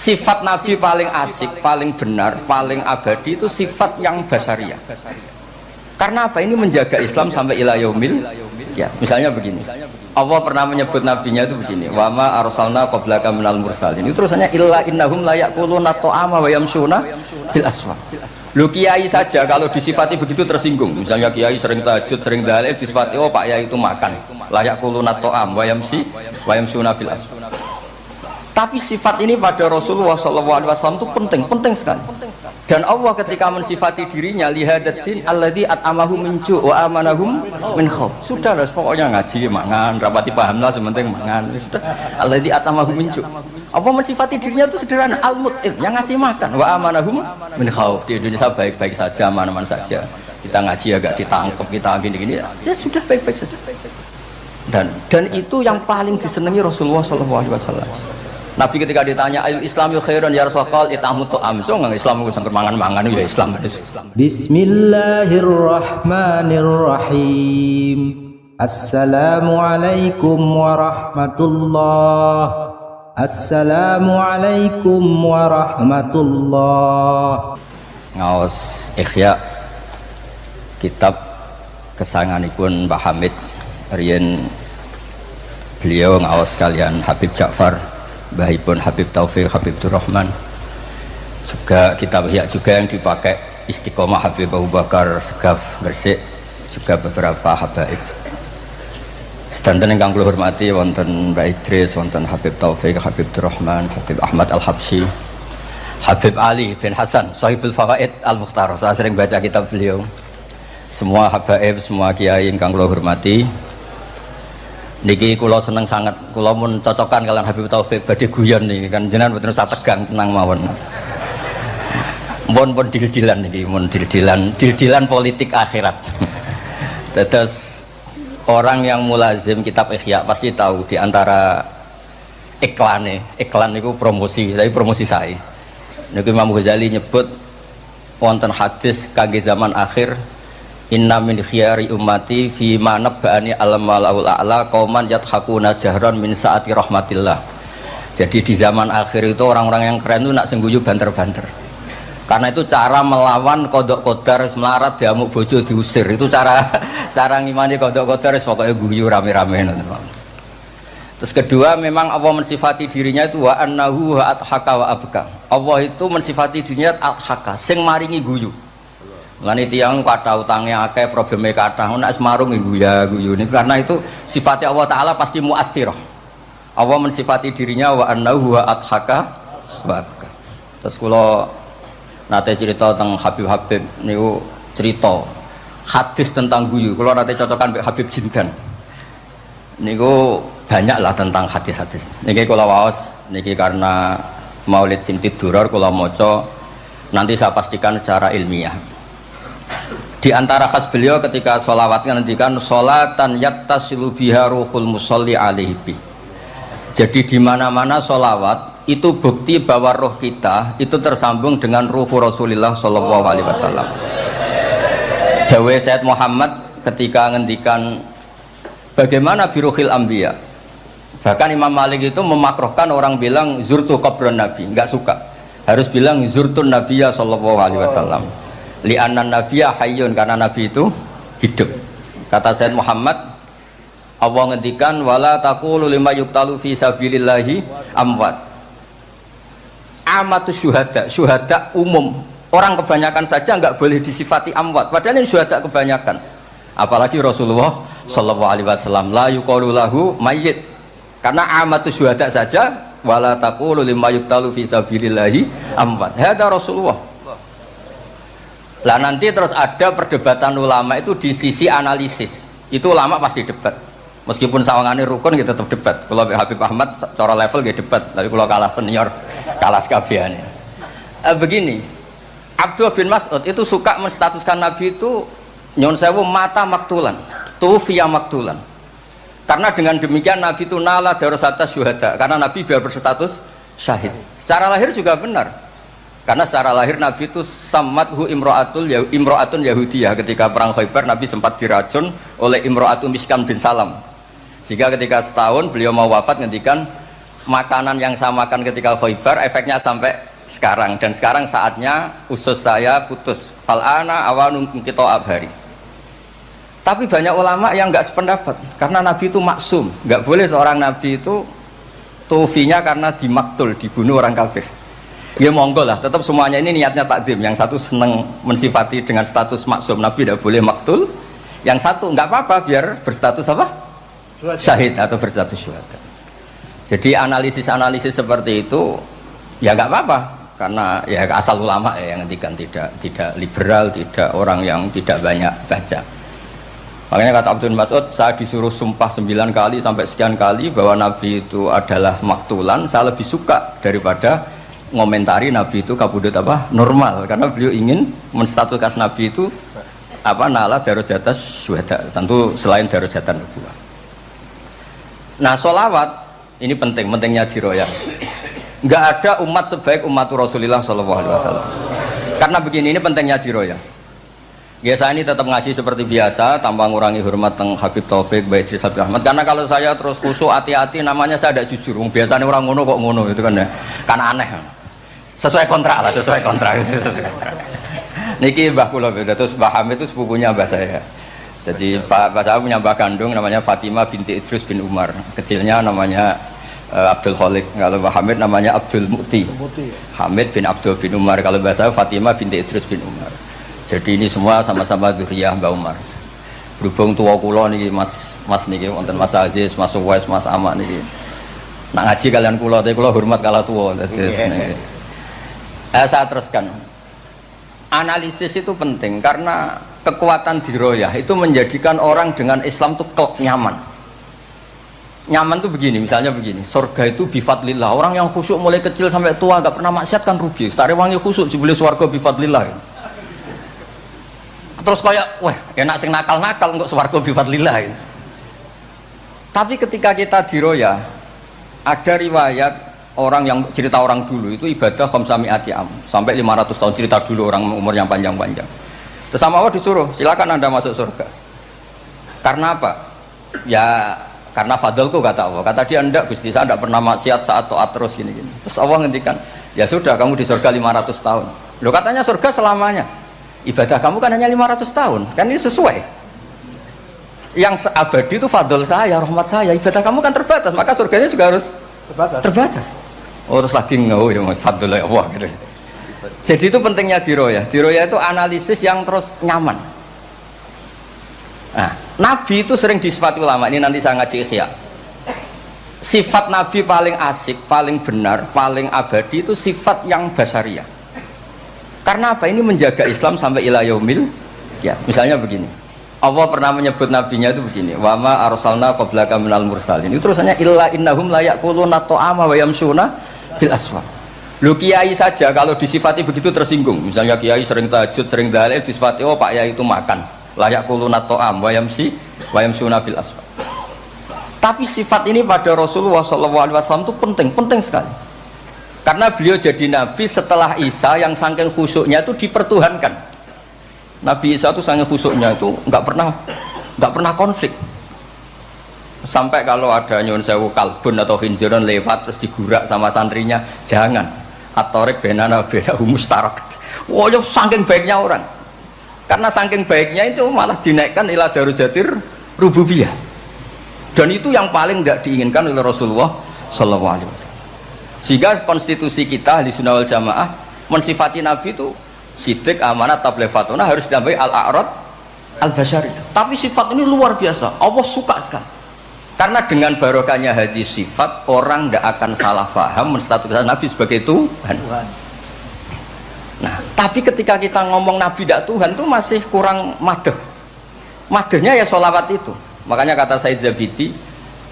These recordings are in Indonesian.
Sifat Nabi paling asik, paling benar, paling abadi itu sifat yang basariyah. Karena apa? Ini menjaga Islam sampai ila yaumil ya. Misalnya begini, Allah pernah menyebut nabinya itu begini, wa ma arsalna qablaka minal mursalin. Itu terusannya illa innahum la yaquluna ta'ama wa yamshuna fil aswaq. Lu kiai saja kalau disifati begitu tersinggung. Misalnya kiai sering tahajud, sering dalil, disifati oh Pak Yai itu makan. La yaquluna ta'am wa yamshuna fil aswaq. Tapi sifat ini pada Rasulullah SAW itu penting sekali. Dan Allah ketika mensifati dirinya lihadatin alladzi at'amahum min ju' wa amanahum min khauf. Sudah lah, pokoknya ngaji mangan, rapati pahamlah sementing mangan. Sudah alladzi at'amahum min ju'. Allah mensifati dirinya itu sederhana, al-mut'im, yang ngasih makan, wa amanahum min khauf. Di Indonesia baik-baik saja, aman-aman saja. Kita ngaji agak ditangkap, kita gini-gini. Ya sudah baik-baik saja. Dan itu yang paling disenangi Rasulullah SAW. Nabi ketika ditanya ayul islami khairan ya Rasulullah itamu ta'am so nggak Islam itu sangker mangan-mangan ya Islam. Bismillahirrahmanirrahim. Assalamualaikum warahmatullah. Assalamualaikum warahmatullah. Ngaos Ihya kitab kesayanganipun Mbah Hamid riyen beliau ngaos kalian Habib Ja'far bahipun Habib Taufik, Habib Durrahman, juga kitab Ihya juga yang dipakai Istiqomah Habib Abu Bakar Segaf Gresik, juga beberapa habaib. Sedanten ingkang kula hormati wonten Mbak Idris, wonten Habib Taufik, Habib Durrahman, Habib Ahmad Al-Habsyi, Habib Ali bin Hasan, Sahibul Fawaid Al-Mukhtar. Saya sering baca kitab beliau. Semua habaib, semua kiai ingkang kula hormati. Niki kula seneng sangat, kula mun cocokan kalian Habib Taufik badhe guyon niki kan jenengan mboten usah tegang, tenang mawon. Pun dil-dilan niki, mun dil-dilan politik akhirat. Terus orang yang mulazim kitab Ihya pasti tahu di antara iklan niku promosi, tapi promosi saya. Niki Imam Ghazali nyebut wonten hadis kangge zaman akhir, inna min khiyari ummati fi ma nabba'ani al-malaul a'la qauman yathakuna jahran min saati rahmatillah. Jadi di zaman akhir itu orang-orang yang keren itu nak sengguyu banter-banter. Karena itu cara melawan kodok kodar melarat diamuk bojo diusir. Itu cara ngimani kodok kodar pokoknya guyu rame-rame. Terus kedua, memang Allah mensifati dirinya itu wa annahu wa athaka wa abka. Allah itu mensifati dirinya athaka, sing maringi guyu. Lani tiang kata utangnya akeh, problemnya kata, nak semarung guyu ini karena itu sifatnya Allah Taala pasti mu'athirah. Allah mensifati dirinya wa annahu wa athaka wa abka. Terus kalau nate cerita tentang Habib niku cerita hadis tentang guyu. Kalau nate cocokan Mbak Habib Jindan niku banyak lah tentang hadis-hadis. Niki kalau waos niki karena Maulid Simtid Duror kalau moco nanti saya pastikan secara ilmiah. Di antara khas beliau ketika sholawatnya nantikan sholatan yattasilu biha ruhul musolli alaihi bi. Jadi di mana-mana sholawat itu bukti bahwa roh kita itu tersambung dengan ruh Rasulullah Shallallahu Alaihi Wasallam. Dawe Sayyid Muhammad ketika ngendikan bagaimana biruhil anbiya. Bahkan Imam Malik itu memakruhkan orang bilang zurtu qabran nabi, nggak suka. Harus bilang zurtun nabiyya Shallallahu Alaihi Wasallam. Li'annan nabiyya hayyun, karena nabi itu hidup. Kata Sayyid Muhammad, Allah ngendikan wala taqulu lima yuqtalu fi sabilillahi amwat. Amatus syuhada umum. Orang kebanyakan saja enggak boleh disifati amwat, padahal ini syuhada kebanyakan. Apalagi Rasulullah sallallahu alaihi wasallam la yuqalu lahu mayyit. Karena amatus syuhada saja wala taqulu lima yuqtalu fi sabilillahi amwat. Hada Rasulullah. Lah nanti terus ada perdebatan ulama itu di sisi analisis. Itu ulama pasti debat. Meskipun sawangannya rukun kita tetap debat. Kalau Habib Ahmad cara level dia debat, tapi kalau kalah senior, kalah sekabiannya. Begini, Abdullah bin Mas'ud itu suka menstatuskan Nabi itu nyon sewu mata maktulan, tufiya maktulan. Karena dengan demikian Nabi itu nala darasata syuhada. Karena Nabi biar berstatus syahid. Secara lahir juga benar. Karena secara lahir Nabi itu samathu imro'atun Yahudiyah. Ketika perang Khaybar Nabi sempat diracun oleh imro'atun Miskan bin Salam. Sehingga ketika setahun beliau mau wafat ngendikan makanan yang saya makan ketika Khaybar efeknya sampai sekarang, dan sekarang saatnya usus saya putus. Fal'ana awanun kita abhari. Tapi banyak ulama yang nggak sependapat karena Nabi itu maksum, nggak boleh seorang Nabi itu tufinya karena dimaktul, dibunuh orang kafir. Ya monggo lah, tetap semuanya ini niatnya takdim. Yang satu senang mensifati dengan status maksum, Nabi tidak boleh maktul. Yang satu nggak apa-apa biar berstatus apa? Syahid atau berstatus syuhada. Jadi analisis seperti itu ya nggak apa-apa, karena ya asal ulama ya yang ngendikan, tidak liberal, tidak orang yang tidak banyak baca. Makanya kata Abdul Mas'ud, saya disuruh sumpah 9 kali sampai sekian kali bahwa Nabi itu adalah maktulan, saya lebih suka daripada ngomentari Nabi itu kabudut apa normal, karena beliau ingin menstatuskan Nabi itu apa nala darojatas syuhada, tentu selain darojatan nubuwah. Nah sholawat ini pentingnya diroyah. Nggak ada umat sebaik umat Rasulullah SAW. Karena begini, ini pentingnya diroyah. Biasa ini tetap ngaji seperti biasa tanpa ngurangi hormat teng Habib Taufik, Baik Idris Habib Ahmad. Karena kalau saya terus khusyuk hati-hati namanya saya tidak jujur. Biasanya orang ngono kok ngono itu kan ya. Karena aneh. Sesuai kontrak lah, sesuai kontrak. Niki Mbah kula terus Mbah Hamid itu sepupunya Mbah saya. Jadi Mbah saya punya Mbah kandung namanya Fatimah binti Idris bin Umar. Kecilnya namanya Abdul Khalik. Kalau Mbah Hamid namanya Abdul Muti. Hamid bin Abdul bin Umar. Kalau Mbah saya Fatimah binti Idris bin Umar. Jadi ini semua sama-sama dzurriyyah Mbah Umar. Berhubung tua kula niki Mas niki wonten Mas Aziz, Mas Uwais, Mas Amak niki. Nak ngaji kalian kula, tapi kula hormat kala tua. Terus niki. Saya teruskan. Analisis itu penting karena kekuatan diroyah itu menjadikan orang dengan Islam itu nyaman. Nyaman tuh begini, misalnya begini, surga itu bifadlillah. Orang yang khusyuk mulai kecil sampai tua gak pernah maksiat kan rugi. Setari wangi khusyuk jebule surga bifadlillah. Terus kayak, wah enak sing nakal-nakal kok swarga bifadlillah. Tapi ketika kita diroyah, ada riwayat orang yang cerita orang dulu itu ibadah khamsami'ati am sampai 500 tahun, cerita dulu orang umur yang panjang-panjang. Terus sama Allah disuruh, silakan Anda masuk surga. Karena apa? Ya karena fadlku kata Allah. Kata dia enggak Gusti, saya enggak pernah maksiat saat taat terus gini-gini. Terus Allah ngendikan, ya sudah kamu di surga 500 tahun. Loh katanya surga selamanya. Ibadah kamu kan hanya 500 tahun, kan ini sesuai. Yang abadi itu fadl saya, rahmat saya. Ibadah kamu kan terbatas, maka surganya juga harus terbatas. Oh terus lagi ngau ya fadl Allah gitu. Jadi itu pentingnya diroyah. Diroyah itu analisis yang terus nyaman. Nah, Nabi itu sering disifati ulama. Ini nanti saya ngaji Ihya. Sifat Nabi paling asik, paling benar, paling abadi itu sifat yang basariyah. Karena apa? Ini menjaga Islam sampai ila yaumil ya. Misalnya begini, Allah pernah menyebut nabinya itu begini, wa ma arsalna qablaka minal mursalin. Itu terusannya illa innahum la yaquluna ta'ama wa yamshuna fil aswaq. Lu kiai saja kalau disifati begitu tersinggung. Misalnya kiai sering tahajud, sering dalil, disifati oh Pak Yai itu makan, la yaquluna ta'am wa yamshuna fil aswaq. Tapi sifat ini pada Rasulullah SAW itu penting sekali. Karena beliau jadi nabi setelah Isa yang saking khusyuknya itu dipertuhankan. Nabi Isa itu saking khusyuknya itu nggak pernah konflik. Sampai kalau ada nyun sewu kalbun atau khinziron lewat terus digurak sama santrinya, jangan. Atorek benana beda humustarak. Wah, saking baiknya orang. Karena saking baiknya itu malah dinaikkan ila darujatir rububiyah. Dan itu yang paling tidak diinginkan oleh Rasulullah SAW. Sehingga konstitusi kita Ahli Sunnah wal Jamaah mensifati Nabi itu sidik, amanat, tabligh, fatona harus ditambahi al-a'rad al-basyariyah. Tapi sifat ini luar biasa, Allah suka sekali. Karena dengan barokahnya hadis sifat, orang tidak akan salah faham menstatuskan Nabi sebagai Tuhan. Nah, tapi ketika kita ngomong Nabi tidak Tuhan itu masih kurang madeh. Madehnya ya sholawat itu. Makanya kata Said Zabidi,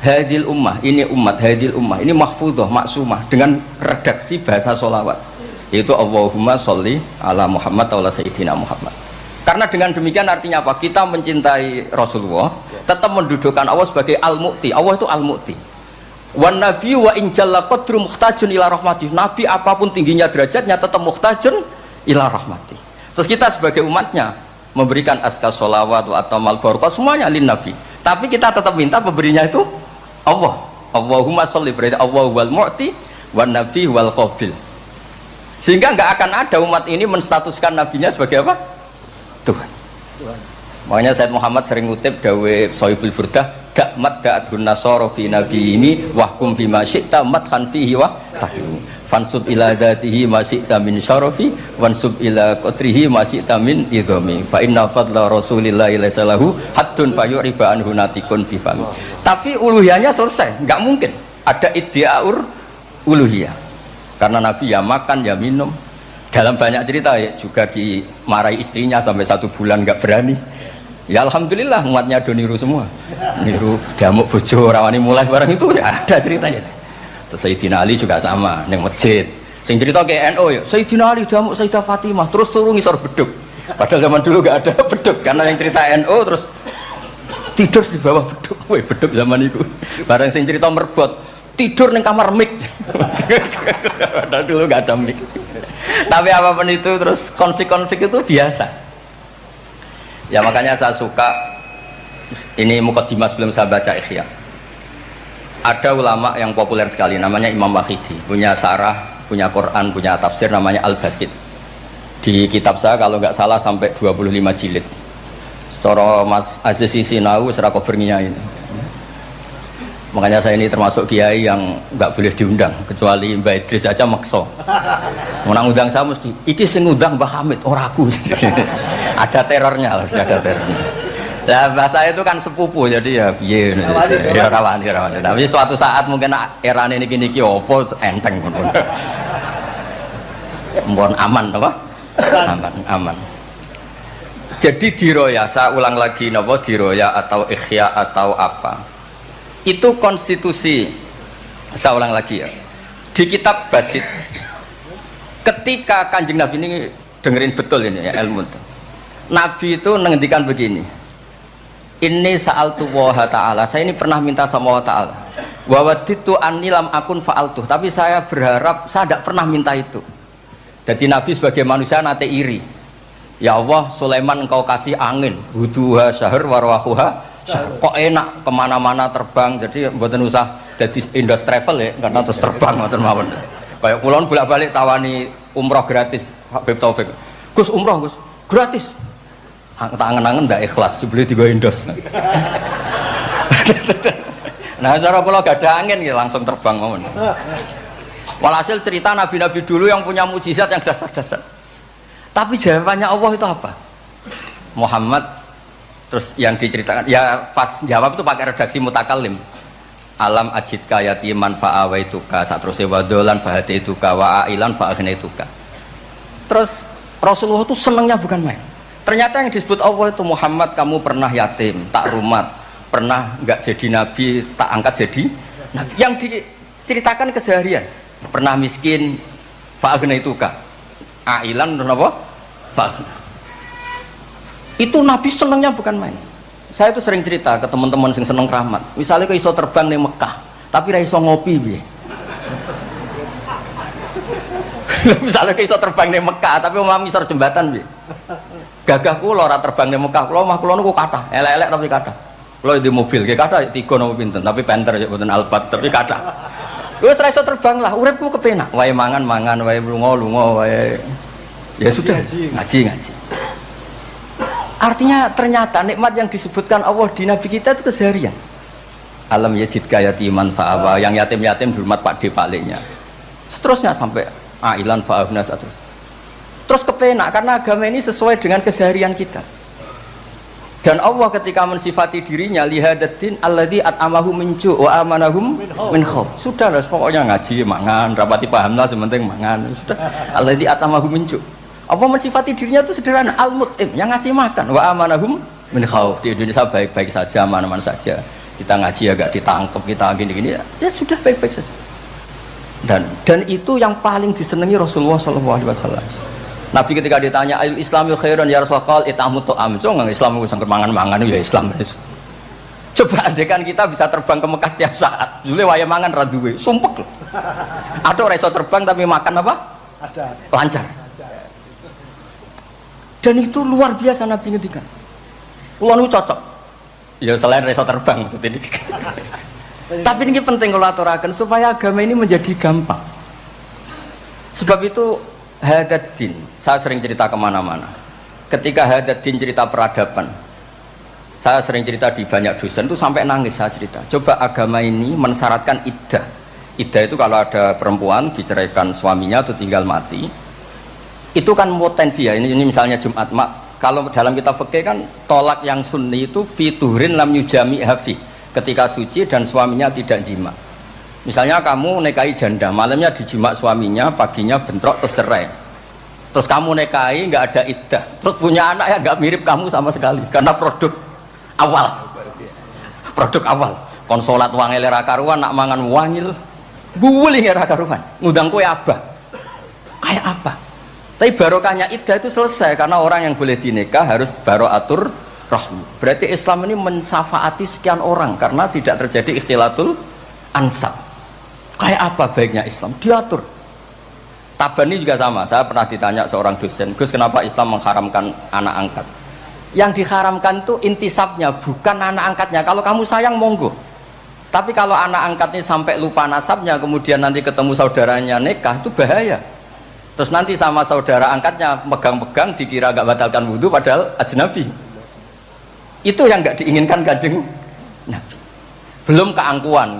hadil ummah, ini umat, hadil ummah, ini mahfudhah, maksumah dengan redaksi bahasa sholawat, yaitu Allahumma sholli ala Muhammad wa ala Sayyidina Muhammad. Karena dengan demikian artinya apa? Kita mencintai Rasulullah, tetap mendudukkan Allah sebagai al-mu'ti. Allah itu al-mu'ti. Wan nabi wa in jalla qadru muhtajun ila rahmati. Nabi apapun tingginya derajatnya tetap muhtajun ila rahmati. Terus kita sebagai umatnya memberikan azkar sholawat atau mal barokah semuanya lin nabi. Tapi kita tetap minta pemberinya itu Allah. Allahumma sholli berarti Allah wal mu'ti wan nabi wal qabil. Sehingga nggak akan ada umat ini menstatuskan nabinya sebagai apa? Tuhan. Makanya Said Muhammad sering ngutip dawe Sohibul Burdah, dak mad da'atun nasara fi nabi ini wahkum bima syi'ta madhan fihi wa tahkim fansub ila dzatihi ma syi'ta min syarafi wansub ila qatrihi ma syi'ta min idhami fa inna fadla rasulillahi laysa lahu haddun fayuriba anhu natikun bifami. Tapi uluhiyahnya selesai, nggak mungkin ada iddiaur uluhiyah karena nabi ya makan ya minum. Dalam banyak cerita ya, juga dimarahi istrinya sampai 1 bulan nggak berani. Ya alhamdulillah umatnya do niru semua. Niru diamuk bojo rawani mulai barang itu ya ada ceritanya. Terus Sayyidina Ali juga sama neng masjid. Sing cerita ke NU ya, Sayyidina Ali diamuk Sayyidah Fatimah terus turun ngisor beduk. Padahal zaman dulu gak ada beduk karena yang cerita NU terus tidur di bawah beduk. Woi, beduk zaman itu. Barang sing cerita merbot tidur neng kamar mik. Padahal dulu gak ada mik. Tapi apapun itu terus konflik-konflik itu biasa. Ya makanya saya suka ini mukadimah sebelum saya baca Ihya. Ada ulama yang populer sekali namanya Imam Wahidi, punya sarah, punya Quran, punya tafsir namanya Al-Basit. Di kitab saya kalau nggak salah sampai 25 jilid. Secara Mas Aziz Sinau serako berniain. Makanya saya ini termasuk kiai yang nggak boleh diundang kecuali Mbak Idris aja makso. Mau undang saya mesti iki sing ngundang Mbah Hamid ora aku. Ada terornya, harus ada terornya. Nah, bahasa itu kan sepupu jadi ya piye ya rawan. Tapi suatu saat mungkin erane niki opo enteng pun. Mohon aman apa? Aman. Jadi diroya, saya ulang lagi napa diroya atau ikhya atau apa? Itu konstitusi, saya ulang lagi ya, di kitab Basit ketika Kanjeng Nabi ini dengerin betul ini ya ilmu itu. Nabi itu menghentikan begini, ini sa'altu wa ta'ala, saya ini pernah minta sama Allah ta'ala wa waditu anni lam akun fa'altuh, tapi saya berharap saya tidak pernah minta itu. Jadi Nabi sebagai manusia nate iri, ya Allah Sulaiman engkau kasih angin huduha syahr warwahuha kok enak kemana-mana terbang, jadi buatan usah jadi Indos Travel ya karena terus terbang ngoten mawon. Kayak kulon bolak-balik tawani umroh gratis Habib Taufik. Gus umroh Gus gratis. Tangan-tangan ndak ikhlas dibeli 3 Indos. Nah cara kula gak ada angin ya langsung terbang mawon. Walhasil cerita nabi-nabi dulu yang punya mukjizat yang dasar-dasar. Tapi jawabannya Allah itu apa? Muhammad terus yang diceritakan ya pas jawab itu pakai redaksi mutakallim. Alam ajidka yatiman fa'awaituka satruse wadolan fahadaituka wa ailan fa'agnaituka. Terus Rasulullah itu senangnya bukan main. Ternyata yang disebut Allah itu Muhammad kamu pernah yatim, tak rumat, pernah enggak jadi nabi, tak angkat jadi nabi. Yang diceritakan keseharian, pernah miskin fa'agnaituka. Ailan terus apa? Fa'agna. Itu Nabi senengnya bukan main. Saya itu sering cerita ke teman-teman yang seneng keramat. Misalnya ke iso terbang di Mekah, tapi ra iso ngopi piye. Misalnya ke iso terbang di Mekah, tapi mau misor jembatan piye. Gagah kula ora terbang di Mekah, kula mah kula niku kathah, elek-elek tapi kathah. Kula di mobil, ge kathah 3 napa pinten, tapi penter ya mboten Alphard, tapi kathah. Wis ra iso terbang lah, uripku kepenak. Wae mangan-mangan, wae lunga-lunga, wae ya sudah ngaji. Artinya ternyata nikmat yang disebutkan Allah di Nabi kita itu keseharian. Alam yajidka yatiman fa'awa, yang yatim-yatim dihormat Pak D palingnya. Seterusnya sampai ailan fa'abnas terus kepenak karena agama ini sesuai dengan keseharian kita. Dan Allah ketika mensifati dirinya lihadatin alladzi at'amahu min ju' wa amanahum min khauf. Sudah lah pokoknya ngaji mangan, rapati paham lah sementing mangan. Sudah alladzi at'amahu min ju'. Allah mensifati dirinya itu sederhana, al-mut'im, yang ngasih makan, wa amanahum min khauf. Di Indonesia baik-baik saja, aman-aman saja. Kita ngaji agak ditangkap, kita gini-gini, ya sudah baik-baik saja. Dan itu yang paling disenangi Rasulullah SAW. Nabi ketika ditanya, ayul islami khairan ya Rasulullah, itamut to'am. So nggak Islam itu sangker mangan-mangan, ya Islam. Coba andekan kita bisa terbang ke Mekah setiap saat, dulu waya mangan raduwe, sumpek loh. Ada orang iso terbang tapi makan apa? Ada. Lancar. Dan itu luar biasa Nabi ngendikan. Pulau itu cocok. Ya selain reso terbang maksudnya ini. Tapi ini penting kalau aturakan supaya agama ini menjadi gampang. Sebab itu Hadaddin, saya sering cerita kemana-mana. Ketika Hadaddin cerita peradaban, saya sering cerita di banyak dosen itu sampai nangis saya cerita. Coba agama ini mensyaratkan iddah. Iddah itu kalau ada perempuan diceraikan suaminya atau tinggal mati, itu kan potensi ya. Ini misalnya Jumat mak. Kalau dalam kitab fikih kan tolak yang sunni itu fiturin lam yujami hafi. Ketika suci dan suaminya tidak jima. Misalnya kamu nikahi janda, malamnya dijima suaminya, paginya bentrok terus cerai. Terus kamu nikahi nggak ada iddah, terus punya anak ya nggak mirip kamu sama sekali karena produk awal. Produk awal. Konsolat wangil era karuan, nak mangan wangil, buling era karuan. Ngundang kue abah. Kayak apa? Tapi barokahnya iddah itu selesai karena orang yang boleh dinikah harus baroatur rahmi. Berarti Islam ini mensafaati sekian orang karena tidak terjadi ikhtilatul ansab. Kayak apa baiknya Islam? Diatur. Tabani juga sama. Saya pernah ditanya seorang dosen, Gus kenapa Islam mengharamkan anak angkat? Yang diharamkan itu intisabnya, bukan anak angkatnya. Kalau kamu sayang monggo. Tapi kalau anak angkatnya sampai lupa nasabnya, kemudian nanti ketemu saudaranya nikah, itu bahaya. Terus nanti sama saudara angkatnya pegang-pegang dikira gak batalkan wudhu padahal ajnabi. Itu yang nggak diinginkan Kanjeng Nabi. Belum keangkuhan.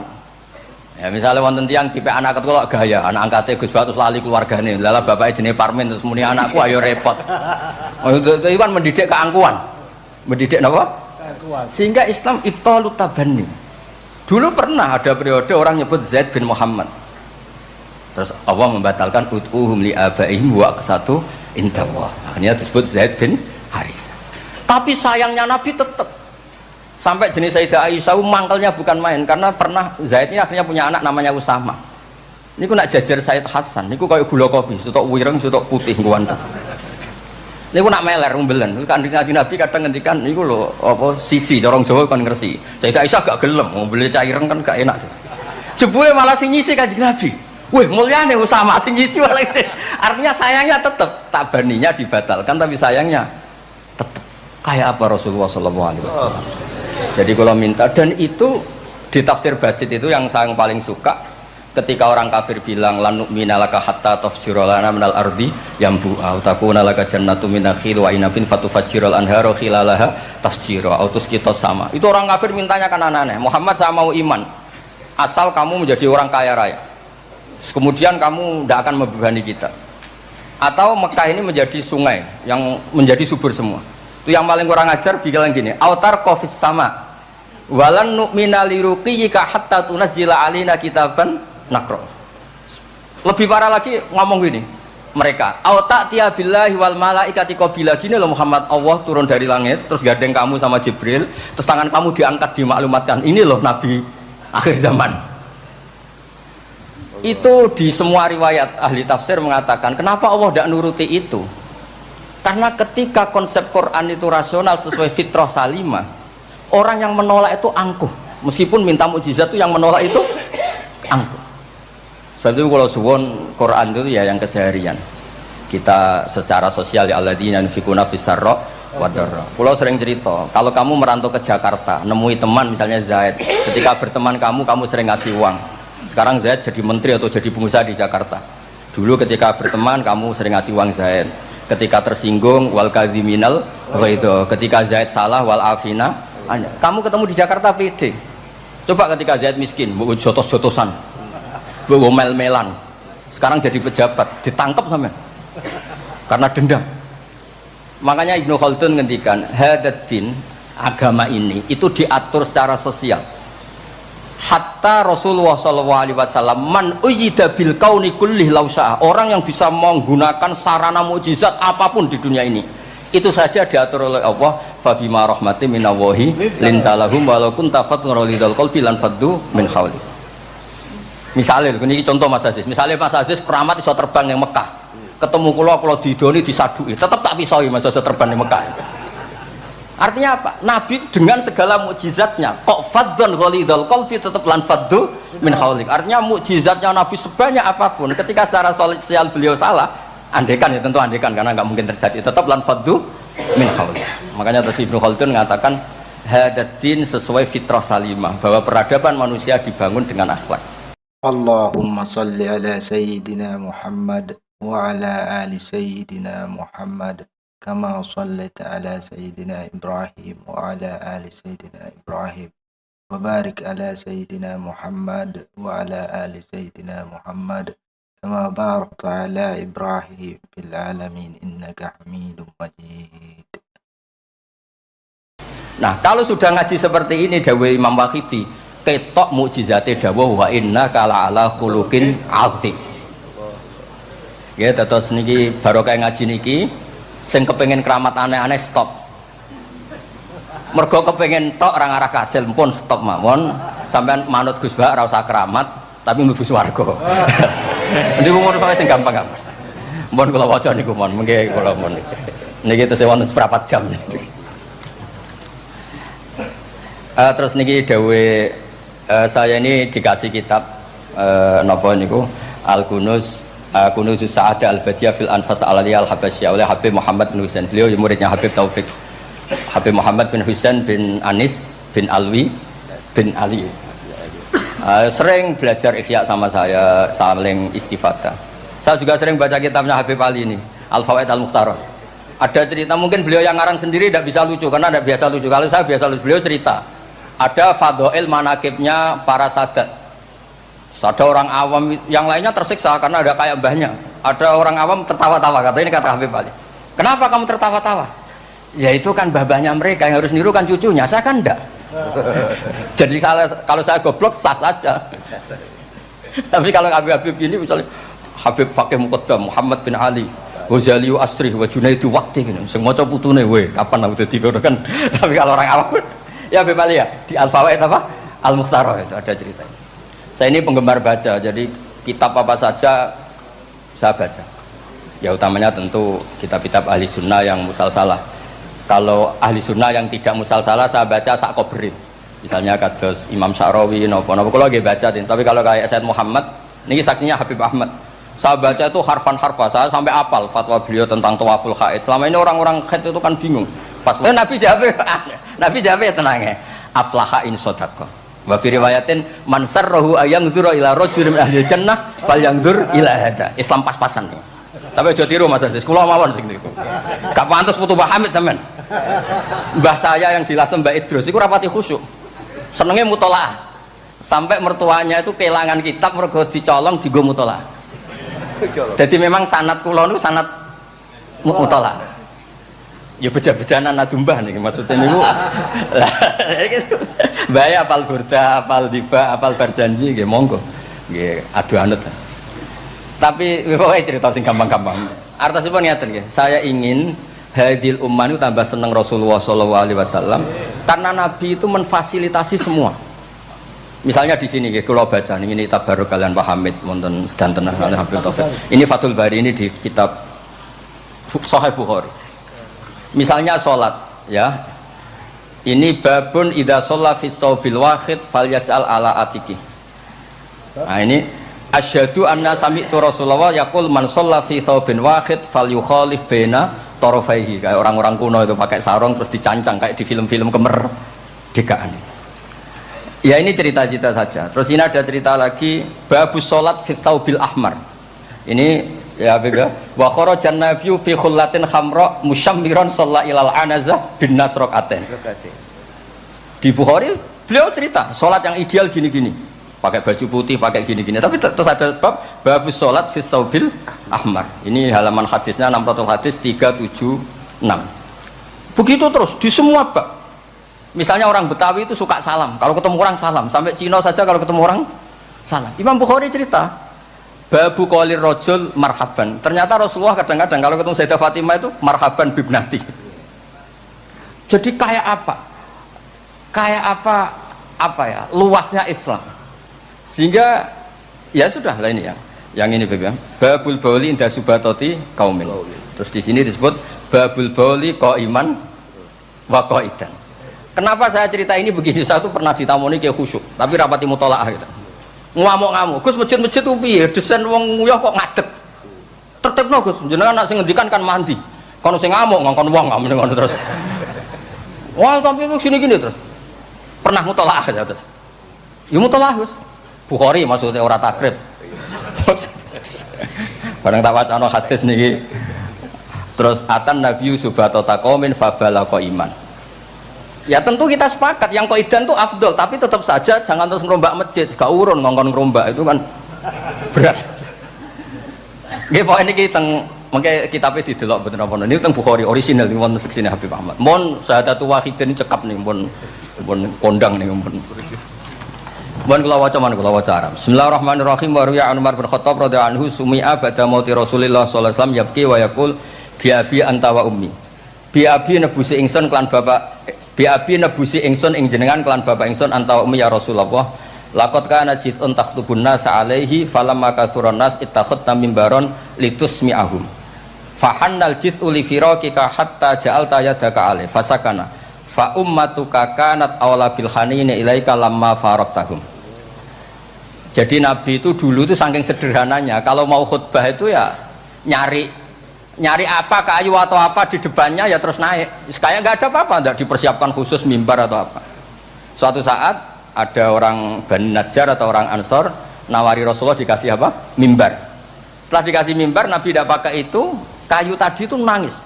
Ya misalnya wonten tiyang tipe anak kula gaya, anak angkate Gus Batus lali keluargane. Lala bapake jenenge Parmin terus muni anakku ayo repot. Oh, itu kan mendidik keangkuhan. Mendidik napa? Keangkuhan. Sehingga Islam ibtalut tabanni. Dulu pernah ada periode orang nyebut Zaid bin Muhammad. Terus Allah membatalkan ud'uhum li abaihim wa aqsatu indallah. Akhirnya disebut Zaid bin Haris. Tapi sayangnya Nabi tetap sampai jenis Sayyidah Aisyah mangkelnya bukan main karena pernah Zaid ini akhirnya punya anak namanya Usama. Ini ku nak jajar Sayyid Hasan, ini ku kayak gula kopi, sutok wireng, sutok putih guanta. Ini ku nak meler umbelen. Kanjeng Nabi kadang ngendikan niku lho apa sisi corong Jawa kon ngersi. Sayyidah Aisyah gak gelem, ngumbeli cah ireng kan gak enak. Jebule malah sing nyisi Kanjeng Nabi. Wih mulyane Usama sing nyisi malah. Artinya sayangnya tetap tabaninya dibatalkan tapi sayangnya tetap. Kayak apa Rasulullah SAW. Jadi kalau minta, dan itu di tafsir Basit itu yang saya paling suka ketika orang kafir bilang lan nu'mina laka hatta tafjura lana minal ardi yambu'a takuna laka jannatu min nakhil wa inabin fatufajjirul anharu khilalaha tafjira autus kita sama. Itu orang kafir mintanya kan aneh-aneh. Muhammad saya mau iman asal kamu menjadi orang kaya raya. Kemudian kamu tidak akan membebani kita. Atau Mekah ini menjadi sungai yang menjadi subur semua. Itu yang paling kurang ajar bilang gini, autar kofis sama walan nu'mina liruqiyika hatta tunazzila alina kitaban nakro. Lebih parah lagi ngomong gini mereka, auta tiya billahi wal malaikati qabila. Gini loh Muhammad, Allah turun dari langit terus gandeng kamu sama Jibril, terus tangan kamu diangkat dimaklumatkan, ini loh Nabi akhir zaman. Itu di semua riwayat ahli tafsir mengatakan kenapa Allah tidak nuruti itu. Karena ketika konsep Quran itu rasional sesuai fitrah salimah, orang yang menolak itu angkuh. Meskipun minta mukjizat itu yang menolak itu angkuh. Sebab itu kalau suwon Quran itu ya yang keseharian. Kita secara sosial ya alladzina yunfikuna fis-sarra wad-dharra. Kalau sering cerita, kalau kamu merantau ke Jakarta, nemui teman misalnya Zaid, ketika berteman kamu sering ngasih uang. Sekarang Zaid jadi menteri atau jadi pengusaha di Jakarta. Dulu ketika berteman kamu sering ngasih uang Zaid. Ketika tersinggung wal kadhiminal itu ketika Zaid salah wal afina. Kamu ketemu di Jakarta pede. Coba ketika Zaid miskin, bu jotos-jotosan, bu mel-melan. Sekarang jadi pejabat, ditangkap sama karena dendam. Makanya Ibnu Khaldun ngendikan, hadaddin agama ini itu diatur secara sosial. Hatta Rasulullah SAW man uyyida bil kauni kullih lausa'a, orang yang bisa menggunakan sarana mukjizat apapun di dunia ini itu saja diatur oleh Allah. Fabima rahmati minallahi lintalahum walau kunta fatun lidal qalbi lan faddu min hawli. Misalnya ini contoh Mas Aziz, misalnya Mas Aziz keramat iso terbang yang Mekah, ketemu kula didoni disadui tetap tak pisoi Mas iso terbang yang Mekah. Artinya apa? Nabi dengan segala mukjizatnya kok faddun ghalidul qalbi tetap lan faddu min haulik. Artinya mukjizatnya Nabi sebanyak apapun ketika secara sosial beliau salah, andekan ya tentu andekan karena nggak mungkin terjadi, tetap lan faddu min haulik. Makanya terus Ibnu Khaldun mengatakan hadatin sesuai fitrah salimah, bahwa peradaban manusia dibangun dengan akhlak. Allahumma salli ala Sayyidina Muhammad wa ala ali Sayyidina Muhammad kama sallaita ala Sayyidina Ibrahim wa ala ali Sayyidina Ibrahim wa barik ala Sayyidina Muhammad wa ala ali Sayyidina Muhammad kama barakta ala Ibrahim fil alamin innaka Hamidum Majid. Nah, kalau sudah ngaji seperti ini dawuh Imam Waqidi, ketok mukjizate dawuh wa inna kala ala khuluqin azim. Ya, terus niki barokah ngaji niki sing kepengin keramat aneh-aneh stop. Mergo kepengin tok ora ngarah kasil pun stop mawon. Sampean manut Gus Ba ora usah keramat tapi mlebu swarga. Niku mun sing gampang-gampang. Mun kula waca niku mon, mengke kula mon. Niki tesih wonten seprapat jam. Terus niki dawuh saya ini dikasih kitab napa niku Al-Kunuz Kunuzus Sa'adah Al-Badiyah fil Anfas Al-Aliyah Al-Habasyah oleh Habib Muhammad bin Husain. Beliau muridnya Habib Taufik. Habib Muhammad bin Husain bin Anis bin Alwi bin Ali. Sering belajar Ihya sama saya, saling istifadah. Saya juga sering baca kitabnya Habib Ali ini, Al-Fawaid Al-Mukhtarah. Ada cerita, mungkin beliau yang ngarang sendiri tidak bisa lucu karena tidak biasa lucu. Kalau saya biasa lucu. Beliau cerita ada fadhail manakibnya para sadat. Ada orang awam yang lainnya tersiksa karena ada kayak mbahnya. Ada orang awam tertawa-tawa, kata ini kata Habib Ali. Kenapa kamu tertawa-tawa? Ya itu kan mbah-mbahnya mereka yang harus niru kan cucunya, saya kan enggak. Jadi kalau saya goblok sah saja. Tapi kalau Habib ini misalnya Habib Fakih Muqaddam Muhammad bin Ali Ghazali Asri wa Junaidu Waqti gini, sing maca putune we kapan aku dadi ngono kan. Tapi kalau orang awam ya Habib Ali ya di Al-Fawaid apa? Al-Mukhtarah itu ada ceritanya. Saya ini penggemar baca, jadi kitab apa saja saya baca. Ya utamanya tentu kitab-kitab ahli sunnah yang musalsalah. Kalau ahli sunnah yang tidak musalsalah saya baca sak kobrin. Misalnya kados Imam Sya'rawi, nopo-nopo kalau lagi baca. Tapi kalau kayak Said Muhammad, ini saksinya Habib Ahmad. Saya baca itu harfan-harfa, saya sampai apal fatwa beliau tentang tawaful haid. Selama ini orang-orang haid itu kan bingung. Pas Nabi jawab tenang ya. Aflaha in sodaqah. Wa fi riwayatin man sarrahu ayanzura ila rajulin min ahli jannah falyanzur ila hada. Islam pas-pasan nih. Tapi aja tiru Mas Aziz, kula mawon sing niku. Gak pantes putu Pak Hamid sampean. Mbah saya yang dilasem Mbak Idrus iku rapati khusyuk. Senenge mutolaah. Sampai mertuanya itu kehilangan kitab mergo dicolong dienggo mutolaah. Jadi memang sanad kula niku sanad mutolaah. Ya beja-bejanan adumbah nih maksudnya niku. Bae apal burda, apal diba, apal berjanji nggih monggo. Nggih adu anut. Tapi pokoke cerita sing gampang-gampang. Artosipun ngeten nggih, saya ingin hadil ummah itu tambah seneng Rasulullah sallallahu alaihi wasallam karena Nabi itu menfasilitasi semua. Misalnya di sini nggih kula baca ini tabarruk kalian Pak Hamid wonten sedanten Habib Taufik. Ini Fathul Bari ini di kitab Sahih Bukhari. Misalnya sholat ya ini babun idza shalla fi shaubil wahid falyaj'al ala atiki. Nah ini asyhadu anna sami'tu Rasulullah yaqul man shalla fi shaubin wahid falyukhalif baina tarafaihi. Kayak orang-orang kuno itu pakai sarung terus dicancang kayak di film-film kemerdekaan. Ya ini cerita-cerita saja. Terus ini ada cerita lagi babus sholat fi shaubil ahmar. Ini ya Habib ya wa kharajan nabiyyu fi khullatin khamra musyammiran shalla ilal anazah bin nasraqatain. Di Bukhari beliau cerita sholat yang ideal gini-gini pakai baju putih pakai gini-gini tapi terus ada bab babus sholat fi saubil ahmar. Ini halaman hadisnya 600 hadis 376 begitu terus di semua bab. Misalnya orang Betawi itu suka salam, kalau ketemu orang salam, sampai Cina saja kalau ketemu orang salam. Imam Bukhari cerita babu qolir rajul marhaban. Ternyata Rasulullah kadang-kadang kalau ketemu Sayyidah Fatimah itu marhaban bibnati. Jadi kayak apa? Kayak apa ya? Luasnya Islam. Sehingga ya sudah lah ini yang ini Beb ya. Babul bauli inda subatoti qaumil. Terus di sini disebut babul bauli qaiman wa qaidan. Kenapa saya cerita ini begini? Saya tuh pernah ditamoni kayak khusyuk, tapi rapati mutolaah gitu. Ngamuk-ngamuk, Gus masjid-masjid itu piye? Desain wong nguyah kok ngadeg. Tetepno Gus, jenengan nak sing ngendikan kan mandi. Kono sing ngamuk ngongkon wong ngono terus. Wah, tapi gini-gini terus. Pernah mutolaah ya terus. Ya mutolaah Gus. Bukhari maksudnya ora takrib. Barang tak wacana hadis niki. Terus atan Nabi subhanahu taqomin fabalaqa iman. Ya tentu kita sepakat yang qaidan itu afdol, tapi tetap saja jangan terus ngerombak masjid, gak urun ngongkon ngerombak itu kan berat. Nggih pokoke niki teng mengke kitabnya didelok mboten apa niku teng Bukhari orisinal niku wonten seksine Habib Ahmad. Mon syahadatu wahidin cekap nih mon kondang nih mon. Mon kula waca Arab. Bismillahirrahmanirrahim. Wa ruya Umar bin Khattab radhiyallahu anhu sumi'a ba'da mauti Rasulillah sallallahu alaihi wasallam yabki wa yaqul bi abi anta wa ummi. Bi abi nebusi ingsun kelan bapak bi abi nebusi ingsun ing jenengan kelan bapak ingsun anta wa ummi ya Rasulullah. Laqad kana jitun takhtubun nas alaihi falamma kathuran nas ittakhadna mimbaron litusmi'ahum. Fahannal jit'u li firaqika hatta ja'alta yadaka alaihi fasakana fa ummatuka kanat awla bil hanini ilaika lamma faraqtahum. Jadi Nabi itu dulu itu saking sederhananya kalau mau khutbah itu ya nyari apa kayu atau apa di depannya ya terus naik. Kayak nggak ada apa-apa, nggak dipersiapkan khusus mimbar atau apa. Suatu saat ada orang Bani Najjar atau orang Ansor nawari Rasulullah dikasih apa? Mimbar. Setelah dikasih mimbar Nabi tidak pakai itu, kayu tadi itu nangis.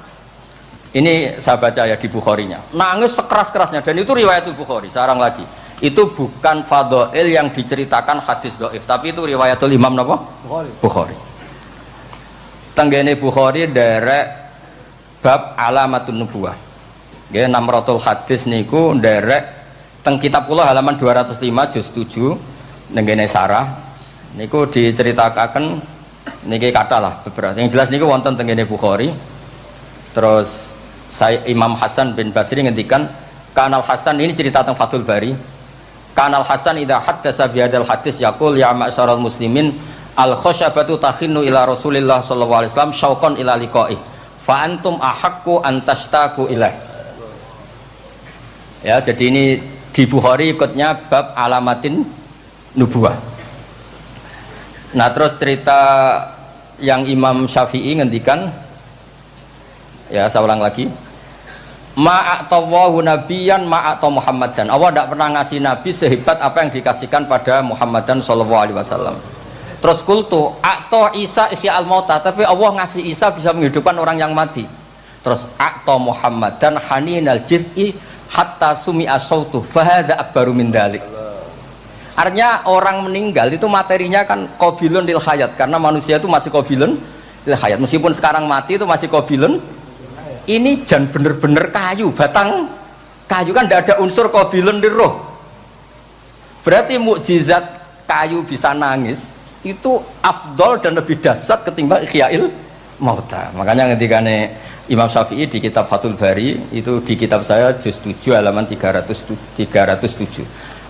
Ini saya baca ya di Bukharinya. Nangis sekeras-kerasnya dan itu riwayat Bukhari. Sekarang lagi. Itu bukan fadhail yang diceritakan hadis dhaif, tapi itu riwayatul Imam napa? Bukhari. Tenggene Bukhari derek bab alamatun nubuwah. Nggih 600 hadis niku derek teng kitab kula halaman 205 juz 7 nenggene sarah niku diceritakaken niki kathah lah beberapa. Yang jelas niku wonten tenggene Bukhari. Terus saya Imam Hasan bin Basri ngendikan Kanal Hasan ini cerita tentang Fathul Bari. Kanal Hasan idza haddatsa bi hadzal hadis yaqul ya ma'syaral muslimin al khasyabatu takhinnu ila Rasulillah sallallahu alaihi wasallam syauqan ila liqa'ih fa antum ahaqqu an tashtaqu ilaih. Ya, jadi ini di Bukhari ikutnya bab alamatin nubuwah. Nah, terus cerita yang Imam Syafi'i ngendikan ya saya ulang lagi ma'atawahu nabiyan ma'ata Muhammadan. Allah tidak pernah ngasih nabi sehebat apa yang dikasihkan pada Muhammadan sallallahu alaihi wasallam. Terus kultu a'ta Isa ihya al-mauta, tapi Allah ngasih Isa bisa menghidupkan orang yang mati. Terus a'ta Muhammadan haninal jiz'i hatta sumi'a sautu fahada akbaru min dalik. Artinya orang meninggal itu materinya kan qabilun lil hayat, karena manusia itu masih qabilun lil hayat. Meskipun sekarang mati itu masih qabilun. Ini jan bener-bener kayu, batang kayu kan tidak ada unsur qabilun lil roh. Berarti mukjizat kayu bisa nangis itu afdol dan lebih dahsyat ketimbang ihya'il mauta. Makanya ketika Imam Syafi'i di kitab Fathul Bari itu di kitab saya juz 7 halaman 307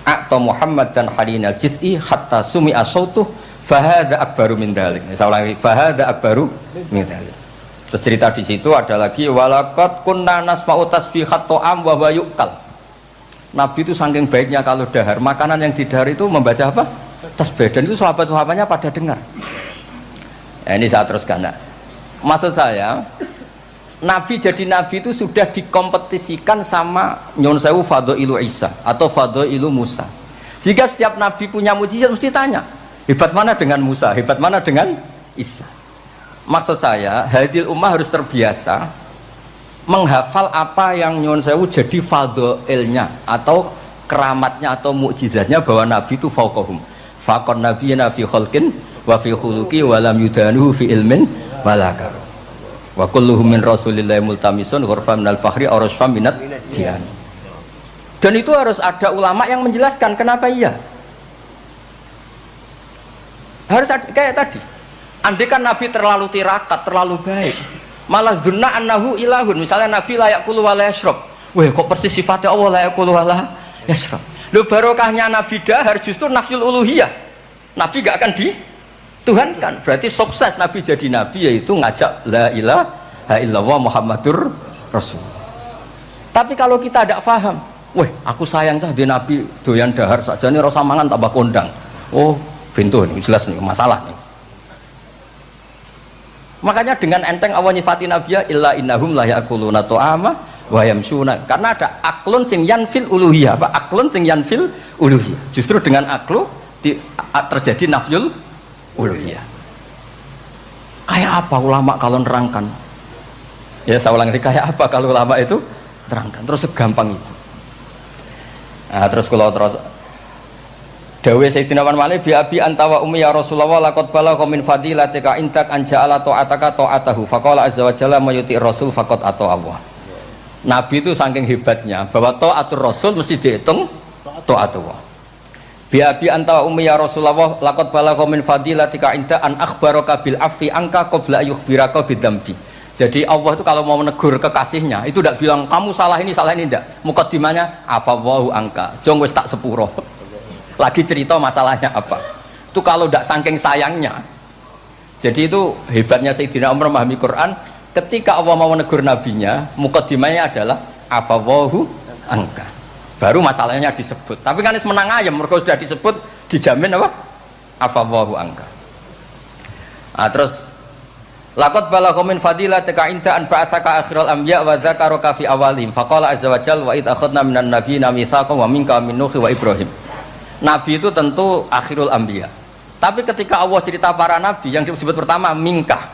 A'ta Muhammad dan halinal jiz'i hatta sumi'a sautuh fahada akbaru min dalik. Saya ulangi, fahada akbaru min dalik. Terus cerita di situ ada lagi walaqad kunna nasma'u tasbihat ta'am wa yu'kal. Nabi itu saking baiknya kalau dahar, makanan yang didahar itu membaca apa? Tasbih, dan itu sahabat-sahabatnya pada dengar. Ya, ini saya teruskan. Nah, maksud saya Nabi jadi Nabi itu sudah dikompetisikan sama Nyon Sewu Fadailu Isa atau Fadailu Musa. Jika setiap Nabi punya mujizat mesti tanya, hebat mana dengan Musa, hebat mana dengan Isa. Maksud saya, hadil ummah harus terbiasa menghafal apa yang Nyon Sewu jadi fadailnya atau keramatnya atau mukjizatnya bahwa Nabi itu fauqahum. Faqon nabiyina fi khalqin wa fi khuluqi wa lam yudanuhu fi ilmin wala karam. Wa kulluhum min rasulillahi multamisun ghurfan minal bahri aw rasfam minat dian. Dan itu harus ada ulama yang menjelaskan kenapa iya. Harus ada, kayak tadi. Andai kan Nabi terlalu tirakat, terlalu baik, malah dzunna annahu ilahun. Misalnya Nabi layak kulu wa la yashrab. Wah, kok persis sifatnya Allah layak kulu wa la yashrab. Loh, barokahnya Nabi dahar justru nafsul uluhiyah. Nabi gak akan dituhankan. Berarti sukses Nabi jadi Nabi yaitu ngajak la ilaha illallah Muhammadur Rasul. Tapi kalau kita tidak paham, weh aku sayang cah di Nabi doyan dahar saja nih rasa mangan tambah kondang. Oh pintu nih jelas nih masalah nih. Makanya dengan enteng Allah nyifati Nabi illa innahum la ya'kuluna ta'ama wa yamsyuna. Karena ada aklun sing yanfil uluhiyah, apa aklun sing yanfil uluhiyah. Justru dengan aklu terjadi nafyul uluhiyah. Kayak apa ulama kalau nerangkan? Ya saya ulang lagi, kayak apa kalau ulama itu terangkan? Terus segampang itu. Nah, terus kalau terus Dawe Sayyidina Umar Malik bi abi anta wa ummi ya Rasulullah laqad balagha min fadilatika intak an ja'ala ta'ataka ta'atahu faqala azza wa jalla mayuti rasul faqad ata Allah. Nabi itu saking hebatnya bahwa ta'atur rasul mesti dihitung ta'atullah. Bi abi anta wa ummi ya Rasulullah laqad balagha min fadilatika inta an akhbaraka bil afi angka qabla yukhbiraka bidzambi. Jadi Allah itu kalau mau menegur kekasihnya itu tidak bilang kamu salah ini tidak. Mukaddimahnya afawwahu angka. Jong wis tak sepuro. Lagi cerita masalahnya apa itu kalau tidak saking sayangnya. Jadi itu hebatnya Sayyidina Umar memahami Quran. Ketika Allah mau menegur nabinya, mukaddimahnya adalah afawahu angka, baru masalahnya disebut. Tapi kan menang ayam, mereka sudah disebut, dijamin apa? Afawahu angka. Nah, terus laqad balagha min fadilatika inta an ba'atsaka akhiral anbiya wa dzakaraka fi awalihim faqala azza wa jalla wa id akhadna minan nabiyina mitsaqan wa minka min nuh wa ibrahim. Nabi itu tentu akhirul anbiya. Tapi ketika Allah cerita para nabi, yang disebut pertama mingkah,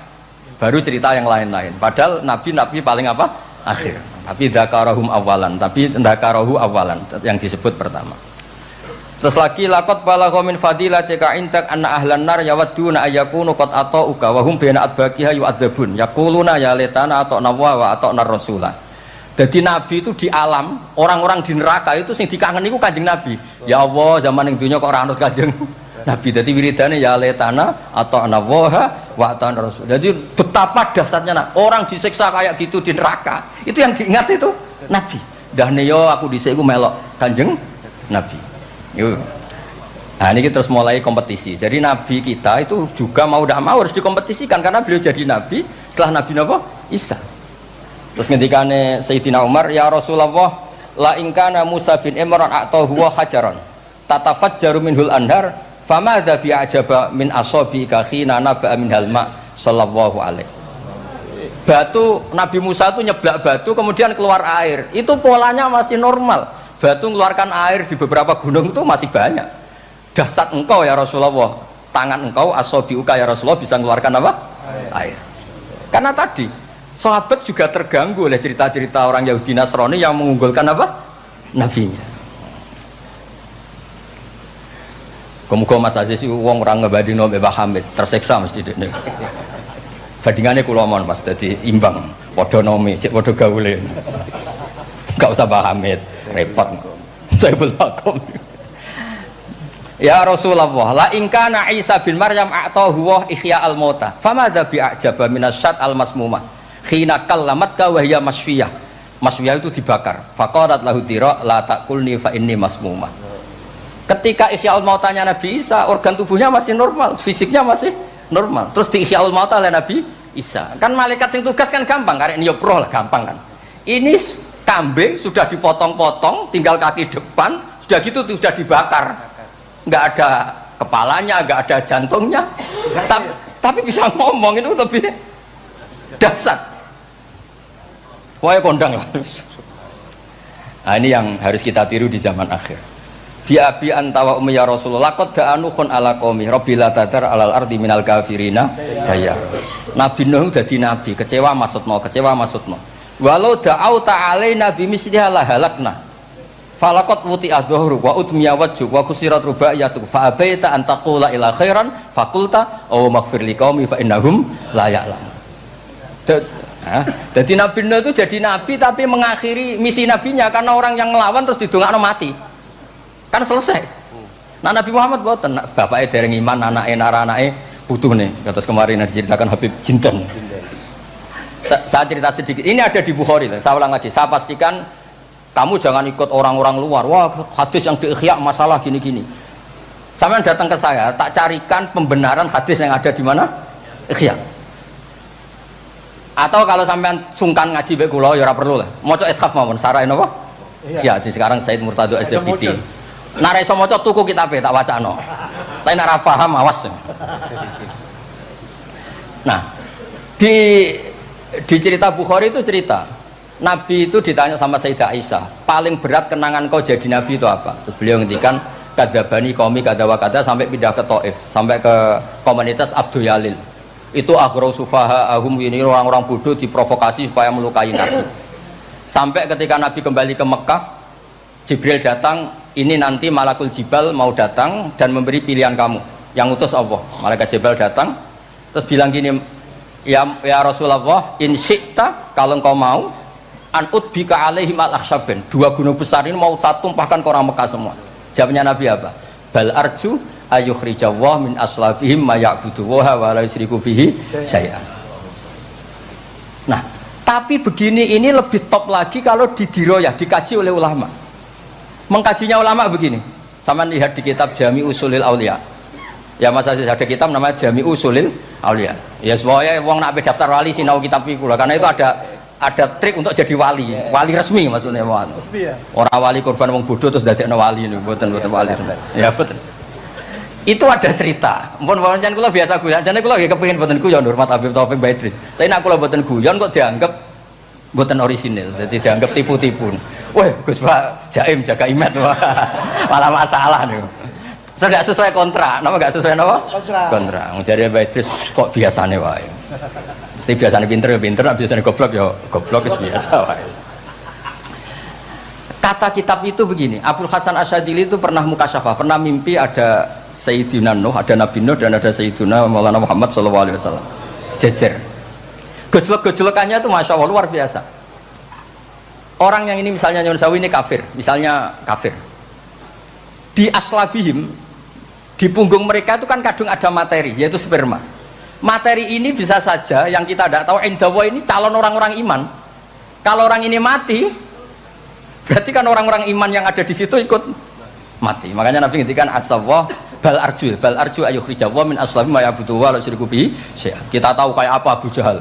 baru cerita yang lain-lain. Padahal nabi paling apa? Akhir. Tapi dzakarahum awalan, tapi dzakarahu awalan yang disebut pertama. Terus lagi laqad balagha min fadilatika intak anna ahlan nar yawadduna ayyakunu qad ata'uka wa hum baina adbaqiha yu'adzabun yaquluna ya laitana ata'na wa ata'na rasulah. Jadi Nabi itu di alam, orang-orang di neraka itu sing dikangen iku Kanjeng Nabi. Ya Allah, zaman ning dunya kok ora anut Kanjeng Nabi. Dadi wiridane ya letana atau anawaha wa ta'an rasul. Jadi betapa dahsyatnya orang disiksa kayak gitu di neraka. Itu yang diingat itu Nabi. Dahne yo aku dhisik iku melok Kanjeng Nabi. Yo. Nah, ini terus mulai kompetisi. Jadi Nabi kita itu juga mau tidak mau harus dikompetisikan karena beliau jadi Nabi setelah Nabi Napa? Isa. Terus ngendikane Sayyidina Umar, ya Rasulullah, la in kana Musa bin Imran a'tahu hajaran tatafajjaru minhul anhar famadza bi ajaba min asabiika khina naba'a minhal ma sallallahu alaihi. Batu Nabi Musa itu nyeblak batu kemudian keluar air. Itu polanya masih normal. Batu mengeluarkan air di beberapa gunung itu masih banyak. Dahsyat engkau ya Rasulullah. Tangan engkau asabiuka ya Rasulullah bisa mengeluarkan apa? Air. Karena tadi sahabat juga terganggu oleh cerita-cerita orang Yahudi Nasrani yang mengunggulkan apa? Nabinya. Kemudian Mas Aziz itu uang orang ngebadino Mbah Hamid tersiksa mesti dene. Bandingannya kula mon Mas dadi imbang. Padha nomi, cek padha gaule. Enggak usah Mbah Hamid, repot. Saya belakon. Ya Rasulullah, la in kana Isa bin Maryam a'tahu wa ihya al-mauta. Famadza bi a'jaba minasyat al-masmumah. Khina kallamat ka wa hiya masfiyah. Masfiyah itu dibakar. Faqarat lahu tira la taqulni fa inni masmumah. Ketika ihyaul mautanya Nabi Isa, organ tubuhnya masih normal, fisiknya masih normal. Terus di ihyaul maut oleh Nabi Isa. Kan malaikat sing tugas kan gampang, karek nyopro lah gampang kan. Ini kambing sudah dipotong-potong, tinggal kaki depan, sudah gitu sudah dibakar. Enggak ada kepalanya, enggak ada jantungnya. Tapi bisa ngomong, itu lebih dahsyat. Pokoknya kondang lah. Nah, ini yang harus kita tiru di zaman akhir. Biabi antawa ummi ya Rasulullah qad da'anukhun ala qaumi rabbil tadar alal ardi minal kafirina dayar. Nabi Nuh dadi nabi, kecewa maksudno. Walau da'au ta'alaina bimisliha la halakna. Falaqat wuti adzuhru wa utmiya wajhu wa kusirat rubaiyatu fa abaita an taqula ila khairan faqulta aw maghfir liqaumi fa innahum la ya'lamun. Jadi Nabi Nuh itu jadi nabi tapi mengakhiri misi nabinya karena orang yang ngelawan terus didongakno mati. Kan selesai. Nah Nabi Muhammad boten, bapaknya dereng iman, anaknya nara-anaknya butuh nih. Terus kemarin diceritakan Habib Jinten. Saya cerita sedikit. Ini ada di Bukhari. Saya ulang lagi. Saya pastikan kamu jangan ikut orang-orang luar. Wah hadis yang di-Ihya masalah gini-gini. Sampeyan datang ke saya, tak carikan pembenaran hadis yang ada di mana? Ihya. Atau kalau sampean sungkan ngaji mbek kula ya ora perlu lah. Maca ithaf mawon sarai napa? Iya, sekarang Said Murtado SFPT. Nek ora iso maca tuku kitabe tak wacano. Tapi nek ora paham awas. Nah, di cerita Bukhari itu cerita Nabi itu ditanya sama Sayyidah Aisyah, paling berat kenangan kau jadi Nabi itu apa? Terus beliau ngendikan kadzabani qaumi kadza wa kadza, sampai pindah ke Taif, sampai ke komunitas Abdul Yalil. Itu aghrau sufaha ahum, ini orang-orang bodoh diprovokasi supaya melukai Nabi. Sampai ketika Nabi kembali ke Mekah, Jibril datang, ini nanti Malakul Jibal mau datang dan memberi pilihan kamu. Yang utus Allah. Malaikat Jibril datang terus bilang gini, ya Rasulullah, in syi'ta, kalau engkau mau, an utbika alaihim al-akhshaben, 2 gunung besar ini mau saya tumpahkan ke orang Mekah semua. Jawabnya Nabi apa? Bal arju ayukhrijawah min aslabihim ma ya'buduwaha wa la yusriku bihi syai'an. Nah, tapi begini ini lebih top lagi kalau didiroyah, dikaji oleh ulama. Mengkajinya ulama begini, sama lihat di kitab Jami Usulil Aulia. Ya masa ada kitab namanya Jami Usulil Aulia. Ya semuanya wong nak daftar wali sinau kitab iku lah, karena itu ada trik untuk jadi wali, wali resmi maksudnya, orang wali korban wong bodoh terus dadekno wali ini, buatan wali. Ya betul. Itu ada cerita. Mpun pancen kula biasa guyon, jane kula nggih kepengin mboten guyon hormat Habib Taufik Baidris. Tapi nek kula mboten guyon kok dianggap mboten orisinil, jadi dianggap tipu-tipu. Wah, Gus Pak Jaim jaga imet malah masalah niku. Tidak sesuai kontrak, nama enggak sesuai nama? Kontrak. Jadi Baidris kok biasane wae. Mesti biasanya pinter ya pinter, biasanya goblok ya goblok, biasa wae. Kata kitab itu begini, Abul Hasan Asyadili itu pernah mukasyafah, pernah mimpi ada Sayyidina Nuh, ada Nabi Nuh dan ada Sayyidina Maulana Muhammad SAW. Jejer. Gejolak-gejolakannya itu Masya Allah luar biasa. Orang yang ini misalnya Nyun Sewu ini kafir, misalnya kafir. Di aslabihim, di punggung mereka itu kan kadang ada materi, yaitu sperma. Materi ini bisa saja yang kita tidak tahu indawa ini calon orang-orang iman. Kalau orang ini mati, berarti kan orang-orang iman yang ada di situ ikut mati. Makanya Nabi ngintikan asawah bal arju ayukhrijawah min aslabihim ma ya'budu wa la yusyriku bihi syai'an. Kita tahu kayak apa Abu Jahal.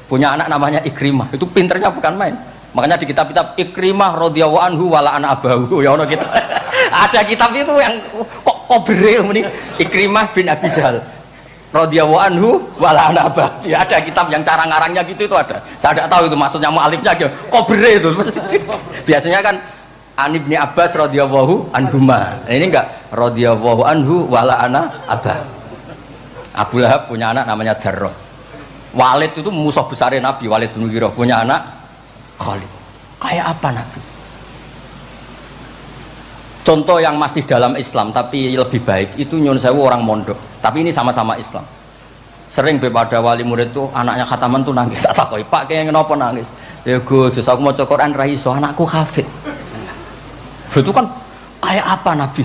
Punya anak namanya Ikrimah. Itu pinternya bukan main. Makanya di kitab-kitab Ikrimah radhiyallahu anhu wala ana abahu ya ono kita. Ada kitab itu yang kok beril ini Ikrimah bin Abi Jahal radhiyallahu anhu wala ana abahu. Ya, ada kitab yang cara ngarangnya gitu itu ada. Saya tidak tahu itu maksudnya mualifnya kok beril itu. Biasanya kan An Ibni Abbas radhiyallahu anhuma. Ini enggak radhiyallahu anhu wala ana abahu. Abu Lahab punya anak namanya Darrah. Walid itu musuh besar Nabi, Walid bin Mughirah punya anak Khalid. Kayak apa Nabi? Contoh yang masih dalam Islam tapi lebih baik itu Nyun Sewu orang mondok, tapi ini sama-sama Islam. Sering pada wali murid tuh anaknya khataman tuh nangis. Tak takoki, Pak kayak kenapa nangis? Ya Gus, aku mau Quran ra iso, anakku hafid. Itu kan kayak apa Nabi?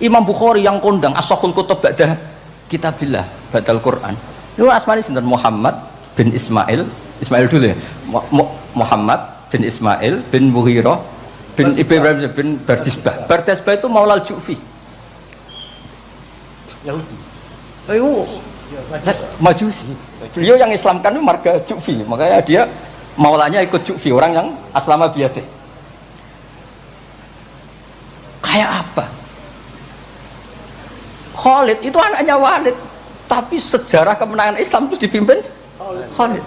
Imam Bukhari yang kondang as-sahul kutub ba'da kitabillah badal Quran. Itu asmane sinten? Muhammad bin Ismail dulu ya. Muhammad bin Ismail bin Mughirah bin Ibrahim bin Bardisbah. Bardisbah itu Maulal Ju'fi. Yahudi. Ayo. Majusi. Beliau yang Islamkan itu marga Ju'fi. Makanya dia maulanya ikut Ju'fi, orang yang aslama biyadih. Kayak apa? Khalid itu anaknya Walid, tapi sejarah kemenangan Islam itu dipimpin Khalid.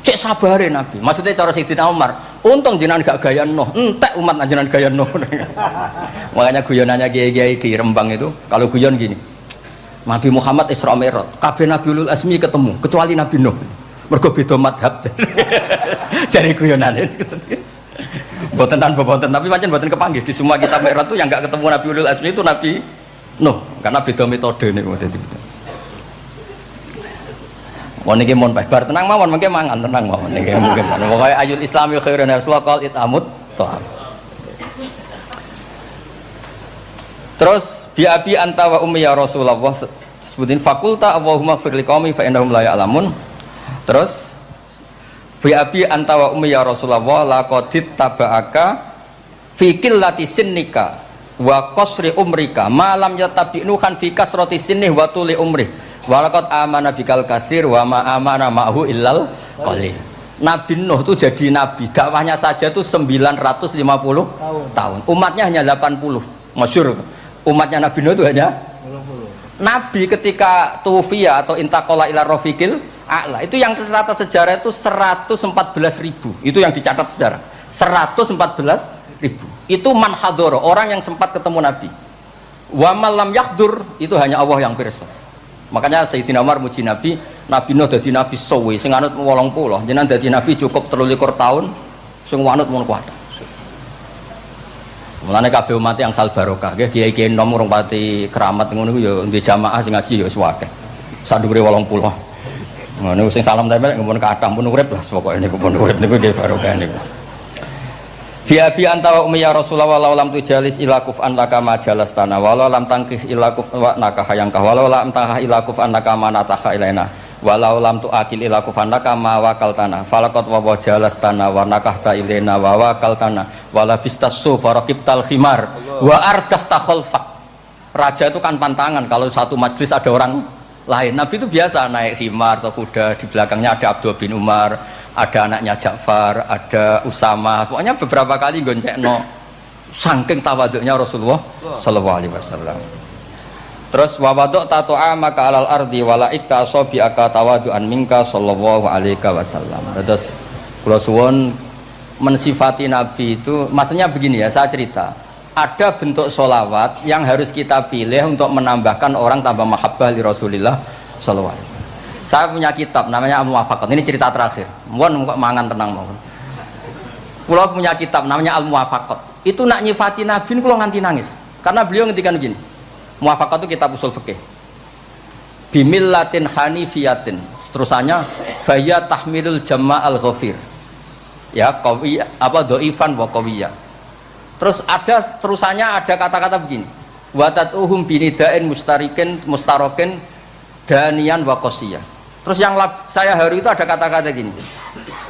Cek sabarin Nabi. Maksudnya cara Sayyidina Umar, untung jenengan gak gaya Nuh, entek umat jenengan gaya Nuh. Makanya guyonannya kiai-kiai di Rembang itu, kalau guyon gini, Nabi Muhammad Isra Mi'raj, kabeh Nabi Ulul Azmi ketemu, kecuali Nabi Nuh. Mergo beda madhab. Jadi guyonane gitu. Boten tapi pancen boten kepanggih di semua kitab Mi'raj itu yang enggak ketemu Nabi Ulul Azmi itu Nabi Nuh, karena beda metode niku dadi. Mon iki mon bar tenang mawon mengke mangan tenang mawon niki mungkin. Pokoke ayul islami khairan rasulullah qal itamut ta'am. Terus bi abi anta wa ummi ya Rasulullah sebutin fakulta Allahumma fir liqaumi fa innahum la ya'lamun. Terus bi abi anta wa ummi ya Rasulullah laqadit taba'aka fi qillati sinnika wa qasri umrika ma lam yatabi'nu kan fi kasrati sinnih wa tuli umri wa laqad amana bikal katsir wa ma amana ma'hu illal qalil. Nabi Nuh itu jadi nabi, dakwahnya saja itu 950 tahun. Umatnya hanya 80. Masyhur. Umatnya Nabi Nuh itu hanya 80. Nabi ketika tufiya atau intaqala ila rafiqil a'la. Itu yang tercatat sejarah itu 114.000. Itu yang dicatat sejarah. 114.000. Itu man hadoro, orang yang sempat ketemu Nabi. Wa malam yakdur, itu hanya Allah yang pirsa. Makanya Sayyidina Umar muji Nabi, Nabi no dadi Nabi sowe sing anut 80. Jenengan dadi Nabi cukup 23 tahun, sing anut mun kuat. Mulane kabeh umat yang sal barokah nggih kiai-kiai nom urung pati keramat ngono ku ya ndek jamaah sing ngaji ya wis akeh. Sadure 80. Ngono sing salam tempel ngempun kathah pun urip lah pokoke niku pun urip niku nggih barokah niku. Bi anta wa ummi ya Rasulullah walau lam tujalis ila kuf'an laka ma jalastana walau lam tangkih ila kuf'an naka hayangka walau lam tangkah ila kuf'an laka ma nataha ilaina walau lam tuakil ila kuf'an laka ma wakaltana falaqat wa jalastana wa nakahta ilaina wa wakaltana wala bistasu faraqibtal khimar wa ardafta khalfak. Raja itu kan pantangan kalau satu majelis ada orang lain. Nabi itu biasa naik khimar atau kuda, di belakangnya ada Abdul bin Umar, ada anaknya Ja'far, ada Usama. Pokoknya beberapa kali goncekno saking tawaduknya Rasulullah sallallahu alaihi wasallam. Terus wa wadok tato'a maka alal ardi wala ikta sobi aka tawadu'an minka sallallahu alaihi wasallam. Terus kula suwun mensifati Nabi itu maksudnya begini ya, saya cerita. Ada bentuk sholawat yang harus kita pilih untuk menambahkan orang tambah mahabbah li Rasulillah sallallahu alaihi wasallam. Saya punya kitab namanya Al-Muwafaqat. Ini cerita terakhir. Mohon mangan tenang mohon. Kula punya kitab namanya Al-Muwafaqat. Itu nak nyifati Nabi kula nganti nangis. Karena beliau ngendikan begini. Muwafaqat itu kitab usul fikih. Bimillatin hanifiyatin. Terusannya faya tahmilul jama'al ghafir. Ya, qawiyah apa dhaifan wa qawiyah. Terus ada terusannya ada kata-kata begini. Watatuhum binidain mustarokin danian wa qasiyah. Terus yang saya hari itu ada kata-kata gini.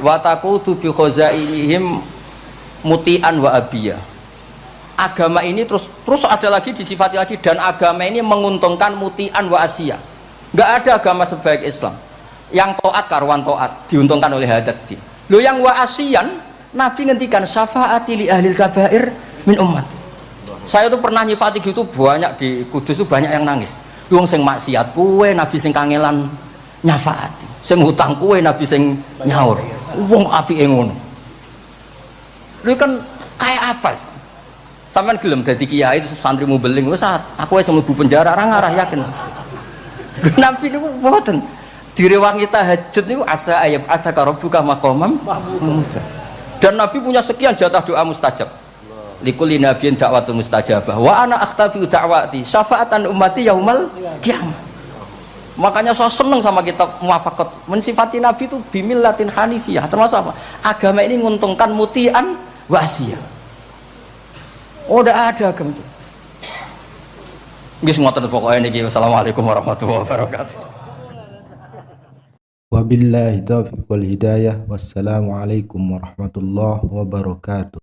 Wataqutu bi khazainihim mutian wa abiyah. Agama ini terus ada lagi disifati lagi dan agama ini menguntungkan mutian wa asiyah. Enggak ada agama sebaik Islam. Yang taat karuan taat diuntungkan oleh hadad din. Lo yang wa asiyan Nabi ngendikan syafaati li ahlil kabair min ummati. Saya tuh pernah nyifati gitu banyak di Kudus itu banyak yang nangis. Wong sing maksiat kuwe Nabi sing kangelan nyafaati. Sing hutang kuwe Nabi sing nyaur. Wong apike ngono. Lha kan kayak apa? Sampeyan gelem dadi kiai itu santrimu beling wis aku wis mlebu penjara ora ngarah yakin. Nabi niku mboten direwangi tahajud niku asa ayat asaka rabbuka maqamam mahmud. Dan Nabi punya sekian jatah doa mustajab. Likulli nabiyyin da'watun mustajabah wa ana akhtafi da'wati syafaatan ummati yaumal qiyamah. Makanya saya senang sama kitab Muwafaqat. Mensifati Nabi itu bimillatin hanifiyah. Termasuk apa? Agama ini menguntungkan mutian wa asiyah. Oh, udah ada agama itu. Nggih ngoten pokoke niki. Wassalamualaikum warahmatullahi wabarakatuh. Wabillahi taufiq wal hidayah. Wassalamualaikum warahmatullahi wabarakatuh.